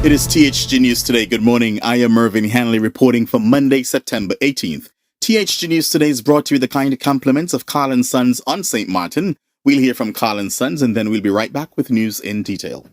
It is THG News Today. Good morning. I am Mervyn Hanley reporting for Monday, September 18th. THG News Today is brought to you with the kind compliments of Carl & Sons on St. Martin. We'll hear from Carl & Sons and then we'll be right back with news in detail.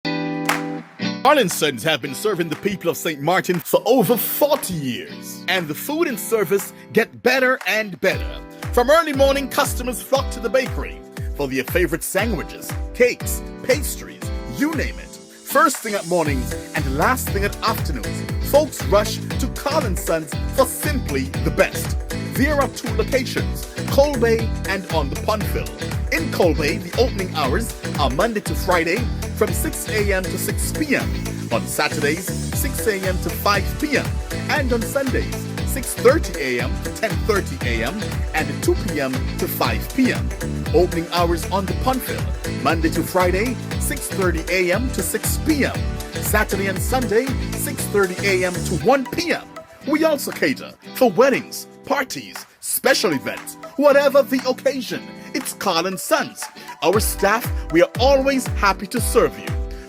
Carl & Sons have been serving the people of St. Martin for over 40 years. And the food and service get better and better. From early morning, customers flock to the bakery for their favorite sandwiches, cakes, pastries, you name it. First thing at mornings and last thing at afternoons, folks rush to Carl & Sons for simply the best. There are two locations, Colbay and on the Pondville. In Colbay, the opening hours are Monday to Friday from 6 a.m. to 6 p.m. On Saturdays, 6 a.m. to 5 p.m. And on Sundays, 6:30 a.m. to 10:30 a.m. and 2 p.m. to 5 p.m. Opening hours on the Pondville, Monday to Friday, 6:30 a.m. to 6 p.m. Saturday and Sunday, 6:30 a.m. to 1 p.m. We also cater for weddings, parties, special events, whatever the occasion. It's Carl & Sons. Our staff, we are always happy to serve you.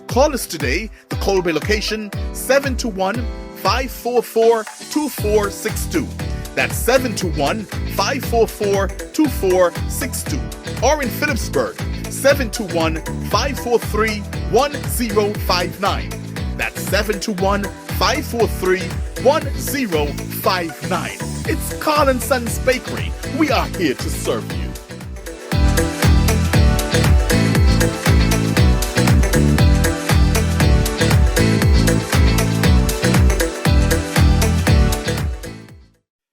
Call us today, the Colbay location, 721-544-2462. That's 721-544-2462. Or in Phillipsburg, 721-543-1059. That's 721-543-1059. It's Carl & Sons Bakery. We are here to serve you.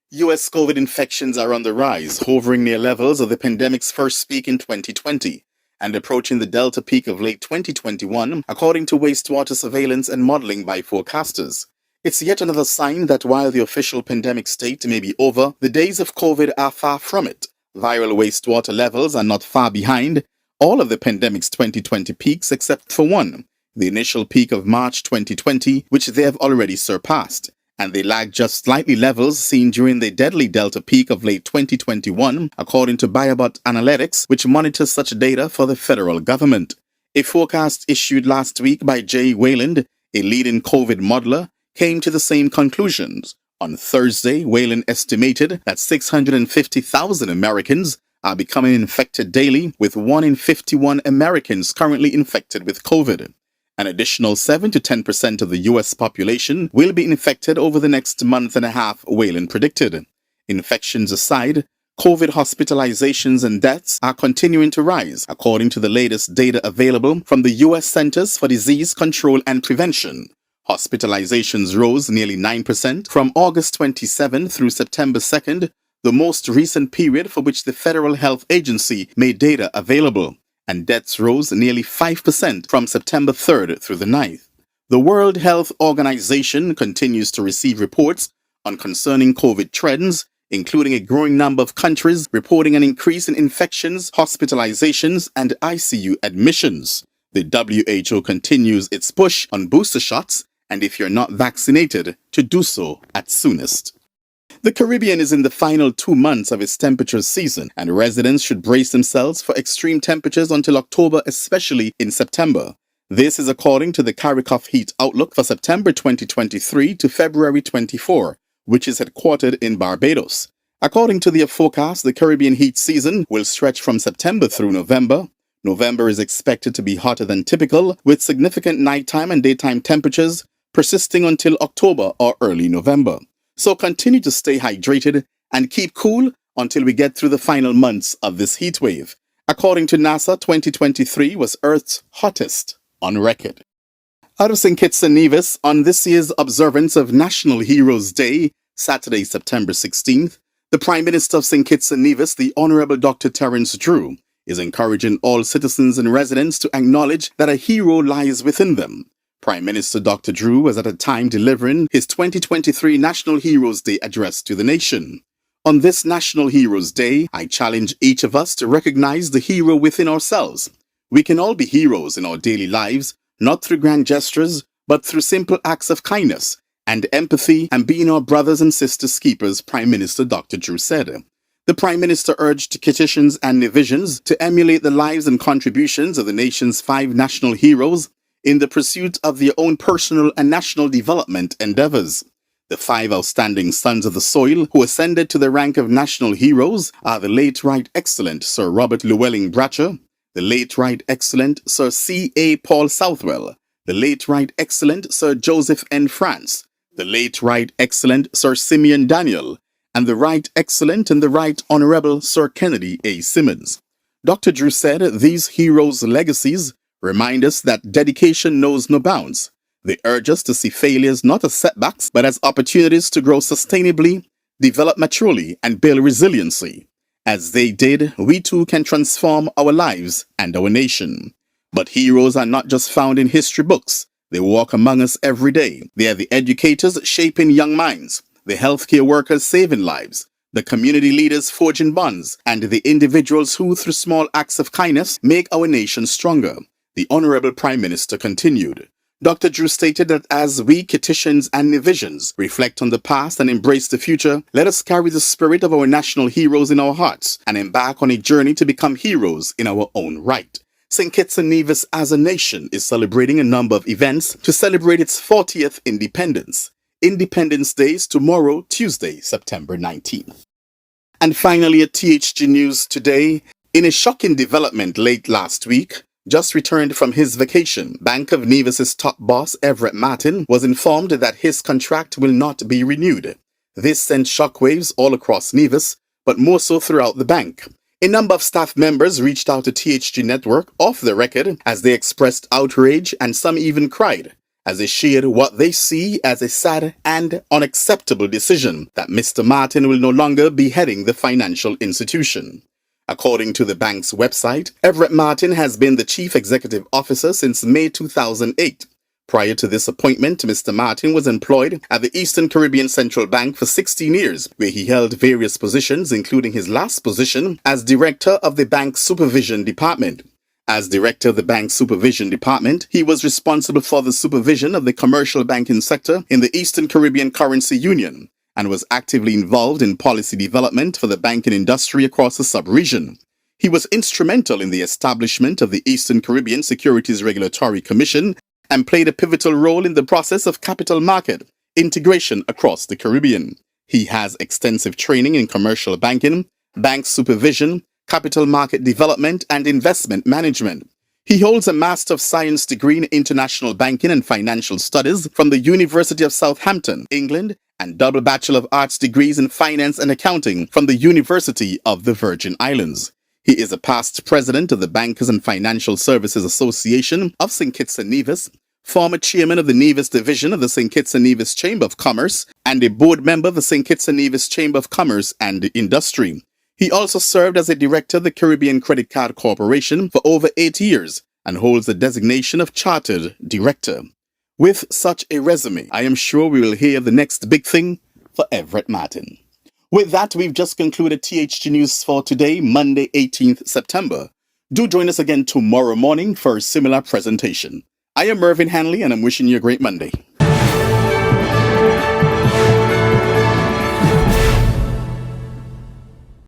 U.S. COVID infections are on the rise, hovering near levels of the pandemic's first peak in 2020 and approaching the Delta peak of late 2021, according to wastewater surveillance and modeling by forecasters. It's yet another sign that while the official pandemic state may be over, the days of COVID are far from it. Viral wastewater levels are not far behind all of the pandemic's 2020 peaks except for one, the initial peak of March 2020, which they have already surpassed. And they lag just slightly levels seen during the deadly Delta peak of late 2021, according to Biobot Analytics, which monitors such data for the federal government. A forecast issued last week by Jay Wayland, a leading COVID modeler, came to the same conclusions. On Thursday, Wayland estimated that 650,000 Americans are becoming infected daily, with 1 in 51 Americans currently infected with COVID. An additional 7 to 10% of the U.S. population will be infected over the next month and a half, Wayland predicted. Infections aside, COVID hospitalizations and deaths are continuing to rise, according to the latest data available from the U.S. Centers for Disease Control and Prevention. Hospitalizations rose nearly 9% from August 27 through September 2nd, the most recent period for which the Federal Health Agency made data available. And deaths rose nearly 5% from September 3rd through the 9th. The World Health Organization continues to receive reports on concerning COVID trends, including a growing number of countries reporting an increase in infections, hospitalizations, and ICU admissions. The WHO continues its push on booster shots, and if you're not vaccinated, to do so at soonest. The Caribbean is in the final 2 months of its temperature season, and residents should brace themselves for extreme temperatures until October, especially in September. This is according to the CARICOF Heat Outlook for September 2023 to February 24, which is headquartered in Barbados. According to their forecast, the Caribbean heat season will stretch from September through November. November is expected to be hotter than typical, with significant nighttime and daytime temperatures persisting until October or early November. So continue to stay hydrated and keep cool until we get through the final months of this heat wave. According to NASA, 2023 was Earth's hottest on record. Out of St. Kitts and Nevis, on this year's observance of National Heroes Day, Saturday, September 16th, the Prime Minister of St. Kitts and Nevis, the Honorable Dr. Terence Drew, is encouraging all citizens and residents to acknowledge that a hero lies within them. Prime Minister Dr. Drew was at a time delivering his 2023 National Heroes Day address to the nation. On this National Heroes Day, I challenge each of us to recognize the hero within ourselves. We can all be heroes in our daily lives, not through grand gestures, but through simple acts of kindness and empathy and being our brothers and sisters keepers, Prime Minister Dr. Drew said. The Prime Minister urged Kittitians and Nevisians to emulate the lives and contributions of the nation's 5 national heroes in the pursuit of their own personal and national development endeavours. The 5 outstanding sons of the soil who ascended to the rank of national heroes are the late Right Excellent Sir Robert Llewellyn Bratcher, the late Right Excellent Sir C. A. Paul Southwell, the late Right Excellent Sir Joseph N. France, the late Right Excellent Sir Simeon Daniel, and the Right Excellent and the Right Honourable Sir Kennedy A. Simmons. Dr. Drew said these heroes' legacies remind us that dedication knows no bounds. They urge us to see failures not as setbacks, but as opportunities to grow sustainably, develop maturely, and build resiliency. As they did, we too can transform our lives and our nation. But heroes are not just found in history books. They walk among us every day. They are the educators shaping young minds, the healthcare workers saving lives, the community leaders forging bonds, and the individuals who, through small acts of kindness, make our nation stronger. The Honourable Prime Minister continued. Dr. Drew stated that as we Kittitians and Nevisians reflect on the past and embrace the future, let us carry the spirit of our national heroes in our hearts and embark on a journey to become heroes in our own right. St. Kitts and Nevis as a nation is celebrating a number of events to celebrate its 40th independence. Independence Day is tomorrow, Tuesday, September 19th. And finally, at THG News today, in a shocking development late last week, just returned from his vacation, Bank of Nevis's top boss, Everette Martin, was informed that his contract will not be renewed. This sent shockwaves all across Nevis, but more so throughout the bank. A number of staff members reached out to THG Network off the record as they expressed outrage, and some even cried as they shared what they see as a sad and unacceptable decision that Mr. Martin will no longer be heading the financial institution. According to the bank's website, Everette Martin has been the Chief Executive Officer since May 2008. Prior to this appointment, Mr. Martin was employed at the Eastern Caribbean Central Bank for 16 years, where he held various positions, including his last position as Director of the Bank's Supervision Department. As Director of the Bank's Supervision Department, he was responsible for the supervision of the commercial banking sector in the Eastern Caribbean Currency Union, and was actively involved in policy development for the banking industry across the sub-region. He was instrumental in the establishment of the Eastern Caribbean Securities Regulatory Commission and played a pivotal role in the process of capital market integration across the Caribbean. He has extensive training in commercial banking, bank supervision, capital market development, and investment management. He holds a Master of Science degree in International Banking and Financial Studies from the University of Southampton, England, and double Bachelor of Arts degrees in Finance and Accounting from the University of the Virgin Islands. He is a past president of the Bankers and Financial Services Association of St. Kitts and Nevis, former chairman of the Nevis Division of the St. Kitts and Nevis Chamber of Commerce, and a board member of the St. Kitts and Nevis Chamber of Commerce and Industry. He also served as a director of the Caribbean Credit Card Corporation for over 8 years and holds the designation of Chartered Director. With such a resume, I am sure we will hear the next big thing for Everette Martin. With that, we've just concluded THG News for today, Monday, 18th September. Do join us again tomorrow morning for a similar presentation. I am Mervyn Hanley, and I'm wishing you a great Monday.